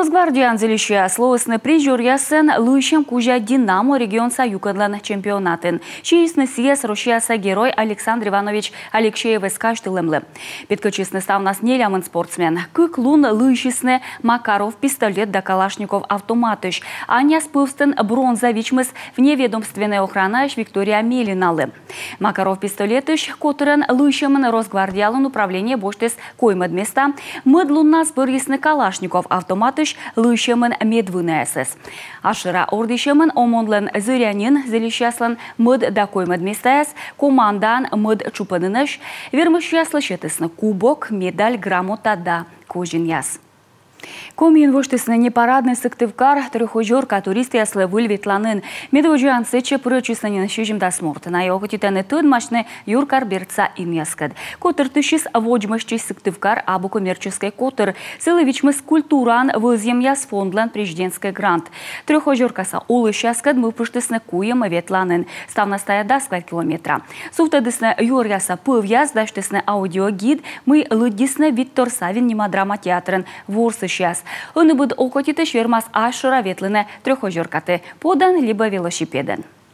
Росгвардиян зелища словесны прижурясын луищем кужа Динамо регион Саюкадлан чемпионатын. Чистный съезд рушияса герой Александр Иванович Алексеев скаждылымлы. Петкочистный ставнас нелямын спортсмен. Кык лун луищисны Макаров пистолет да Калашников автоматыш. Аня спывстын бронзовичмыс вневедомственной охранаеш Виктория Мелиналы. Макаров пистолетыш которын луищемын Росгвардиялын управление боштес коймад места. Мыдлунна спырисны Калашников автоматыш луищемын медвыны СС. Ашыра ордишемын омонлын зырянин зелищаслын мыд да коймад места командан мыд чупаныныш. Вермыш яслышетысны кубок, медаль, грамота да кожин яс. Комин воштысны непарадный сыктывкар трехожорка туристы яслы выльветланын. Медвожуян сече прочисанин щужим да сморт. На его титаны тын машны юркар берца им яскад. Котыр тыщис воджмышчий сыктывкар абу коммерческой котыр. Сыловичмыс культуран вызем яс фондлан президентской грант. Трехожоркаса улыш яскад мы пыштысны куем ветланын. Ставна стая да склад километра. Суфтадысны юр яса пыв яс даштысны аудиогид мы лыдисны Виктор Савин нема драма театрын ворсы сейчас. Он и будет окотить швермас ашура ветлыны трехожоркаты подан либо велосипеден.